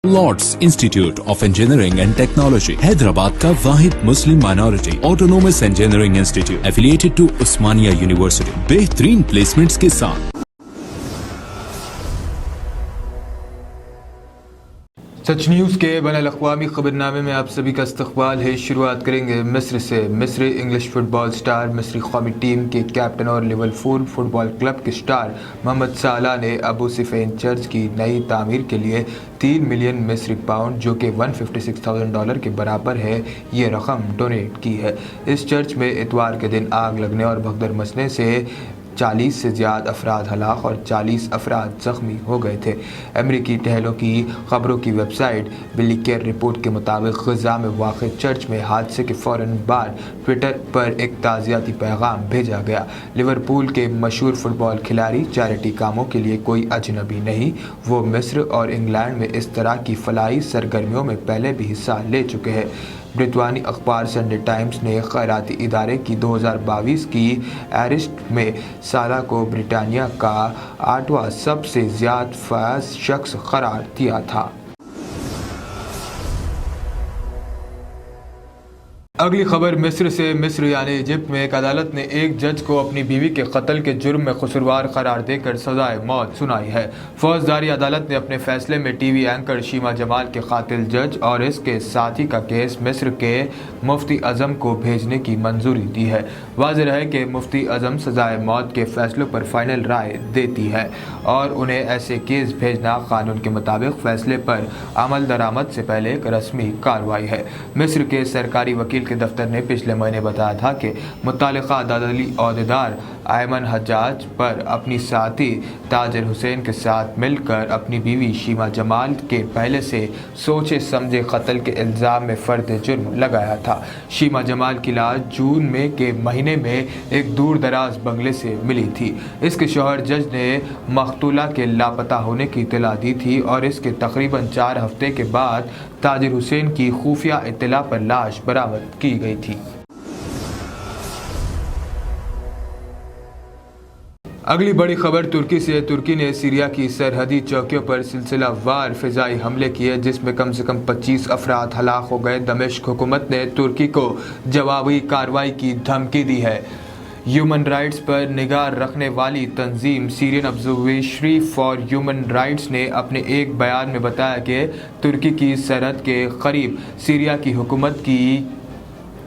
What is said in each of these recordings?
Lord's institute of engineering and technology Hyderabad का वाहिद Muslim minority autonomous engineering institute affiliated to Osmania university बेहतरीन placements के साथ। सच न्यूज़ के बैनुल-अक़वामी ख़बरनामे में आप सभी का इस्तक़बाल है। शुरुआत करेंगे मिस्र से। मिस्र इंग्लिश फुटबॉल स्टार मिस्री कौमी टीम के कैप्टन और लिवरपूल फुटबॉल क्लब के स्टार मोहम्मद सालाह ने अबू सिफ़ेन चर्च की नई तामीर के लिए 3 मिलियन मिस्री पाउंड जो कि $156,000 के बराबर है ये रकम डोनेट की है। इस चर्च में इतवार के दिन आग लगने और भगदड़ मचने से 40 से ज़्यादा अफराद हलाक और 40 अफराद ज़ख्मी हो गए थे। अमरीकी टहलों की खबरों की वेबसाइट बिली केयर रिपोर्ट के मुताबिक ग़ज़ा में वाक़ चर्च में हादसे के फ़ौरन बाद ट्विटर पर एक ताज़ियाती पैगाम भेजा गया। लिवरपूल के मशहूर फ़ुटबॉल खिलाड़ी चैरिटी कामों के लिए कोई अजनबी नहीं, वो मिस्र और इंग्लैंड में इस तरह की फलाही सरगर्मियों में पहले भी हिस्सा ले चुके हैं। ब्रितानी अखबार संडे टाइम्स ने खैराती इदारे की 2022 की एरिस्ट में सालाह को ब्रिटानिया का 8वां सबसे ज़्यादा फैज़ शख्स करार दिया था। अगली खबर मिस्र से। मिस्र यानी इजिप्ट में एक अदालत ने एक जज को अपनी बीवी के कत्ल के जुर्म में कसूरवार करार देकर सजाए मौत सुनाई है। फौजदारी अदालत ने अपने फैसले में टीवी एंकर शीमा जमाल के कातिल जज और इसके साथी का केस मिस्र के मुफ्ती अजम को भेजने की मंजूरी दी है। वाज़ेह है कि मुफ्ती अजम सजाए मौत के फैसलों पर फाइनल राय देती है और उन्हें ऐसे केस भेजना कानून के मुताबिक फैसले पर अमल दरामद से पहले एक रस्मी कार्रवाई है। मिस्र के सरकारी वकील के दफ्तर ने पिछले महीने बताया था कि मुत्तल्लिका अदालती अहदेदार अयमन हज्जाज पर अपनी साथी ताजर हुसैन के साथ मिलकर अपनी बीवी शीमा जमाल के पहले से सोचे समझे कत्ल के इल्ज़ाम में फ़र्द जुर्म लगाया था। शीमा जमाल की लाश जून में के महीने में एक दूर दराज बंगले से मिली थी। इसके शौहर जज ने मकतूला के लापता होने की इत्तला दी थी और इसके तकरीबन 4 हफ्ते के बाद ताजर हुसैन की खुफिया इत्तला पर लाश बरामद की गई थी। अगली बड़ी खबर तुर्की से। तुर्की ने सीरिया की सरहदी चौकियों पर सिलसिलावार फ़िज़ाई हमले किए जिसमें कम से कम 25 अफराद हलाक हो गए। दमिश्क हुकूमत ने तुर्की को जवाबी कार्रवाई की धमकी दी है। ह्यूमन राइट्स पर निगाह रखने वाली तंजीम Syrian observatory for human rights ने अपने एक बयान में बताया कि तुर्की की सरहद के करीब सीरिया की हुकूमत की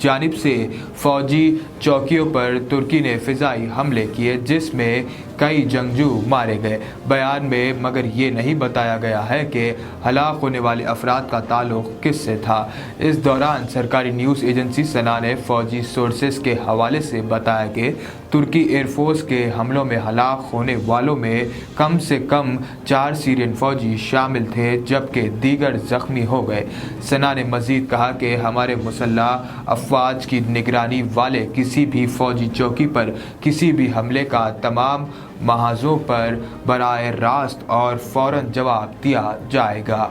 जानिब से फ़ौजी चौकियों पर तुर्की ने फ़िज़ाई हमले किए जिसमें कई जंगजू मारे गए। बयान में मगर ये नहीं बताया गया है कि हलाक होने वाले अफराद का ताल्लुक़ किससे था। इस दौरान सरकारी न्यूज़ एजेंसी सना ने फ़ौजी सोर्सेस के हवाले से बताया कि तुर्की एयरफोर्स के हमलों में हलाक होने वालों में कम से कम 4 सीरियन फ़ौजी शामिल थे जबकि दीगर ज़ख्मी हो गए। सना ने मज़ीद कहा कि हमारे मुसल्लह अफ़वाज की निगरानी वाले किसी भी फ़ौजी चौकी पर किसी भी हमले का तमाम महाजों पर बराह रास्त और फ़ौरन जवाब दिया जाएगा।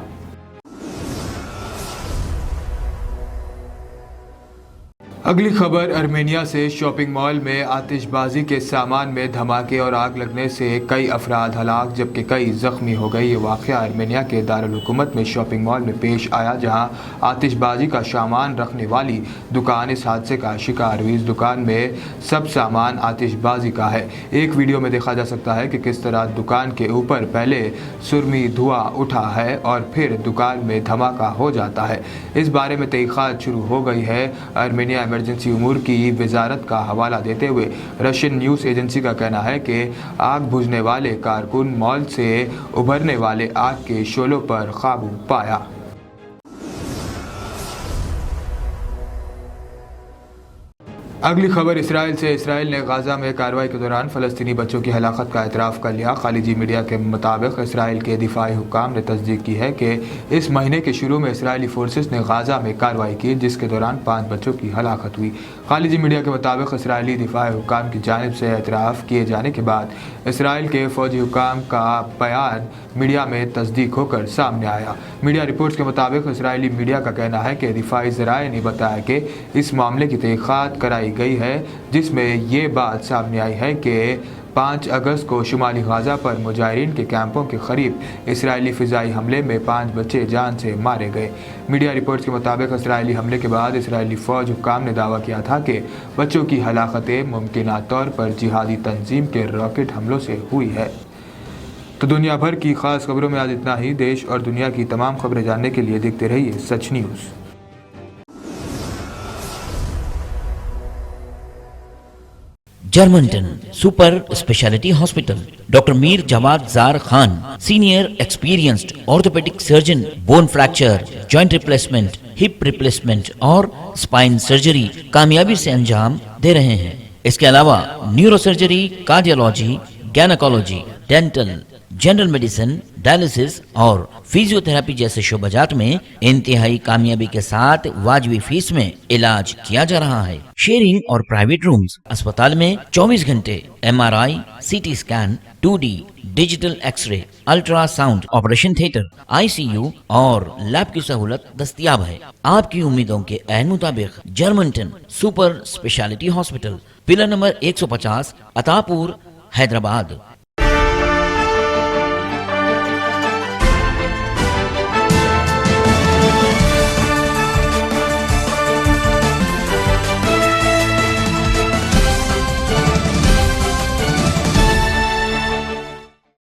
अगली खबर आर्मेनिया से। शॉपिंग मॉल में आतिशबाजी के सामान में धमाके और आग लगने से कई अफराद हलाक जबकि कई ज़ख्मी हो गए। ये वाक़या आर्मेनिया के दारुल हुकूमत में शॉपिंग मॉल में पेश आया जहां आतिशबाजी का सामान रखने वाली दुकान इस हादसे का शिकार हुई। इस दुकान में सब सामान आतिशबाजी का है। एक वीडियो में देखा जा सकता है कि किस तरह दुकान के ऊपर पहले सुरमी धुआं उठा है और फिर दुकान में धमाका हो जाता है। इस बारे में तहक़ीक़ात शुरू हो गई है। आर्मेनिया इमरजेंसी उमूर की वजारत का हवाला देते हुए रशियन न्यूज़ एजेंसी का कहना है कि आग बुझने वाले कारकुन मॉल से उभरने वाले आग के शोलों पर काबू पाया। अगली खबर इसराइल से। इसराइल ने गाज़ा में कार्रवाई के दौरान फ़लस्तीनी बच्चों की हलाकत का एतराफ़ कर लिया। खालिजी मीडिया के मुताबिक इसराइल के दिफाई हुक्काम ने तस्दीक की है कि इस महीने के शुरू में इसराइली फोर्सेस ने गाज़ा में कार्रवाई की जिसके दौरान 5 बच्चों की हलाकत हुई। खालिजी मीडिया के मुताबिक इसराइली दिफाई हुक्काम की जानिब से एतराफ़ किए जाने के बाद इसराइल के फ़ौजी हुक्काम का बयान मीडिया में तस्दीक होकर सामने आया। मीडिया रिपोर्ट्स के मुताबिक इसराइली मीडिया का कहना है कि दिफाई ज़राए ने बताया कि इस मामले की तहक़ीक़ात कराई गई है जिसमें ये बात सामने आई है कि 5 अगस्त को शुमाली गाजा पर मुजाहिरीन के कैंपों के करीब इसराइली फ़िज़ाई हमले में 5 बच्चे जान से मारे गए। मीडिया रिपोर्ट्स के मुताबिक इसराइली हमले के बाद इसराइली फ़ौज हुक्काम ने दावा किया था कि बच्चों की हलाकतें मुमकिना तौर पर जिहादी तंजीम के रॉकेट हमलों से हुई है। तो दुनिया भर की ख़ास खबरों में आज इतना ही। देश और दुनिया की तमाम खबरें जानने के लिए देखते रहिए Sach news. Germanton super speciality hospital, doctor Mir Jawad Jar Khan, senior experienced orthopaedic surgeon, bone fracture, joint replacement, hip replacement और स्पाइन सर्जरी कामयाबी से अंजाम दे रहे हैं। इसके अलावा neuro surgery, cardiology, gynaecology, dental, general medicine, dialysis और फिजियोथेरेपी जैसे शोबाजात में इंतहाई कामयाबी के साथ वाजबी फीस में इलाज किया जा रहा है। शेयरिंग और प्राइवेट रूम्स, अस्पताल में 24 घंटे MRI, CT scan, 2D digital x-ray, ultrasound, operation theatre, ICU और लैब की सहूलत दस्तयाब है। आपकी उम्मीदों के ऐन मुताबिक Germanten super speciality hospital, pillar number 150, Attapur, Hyderabad.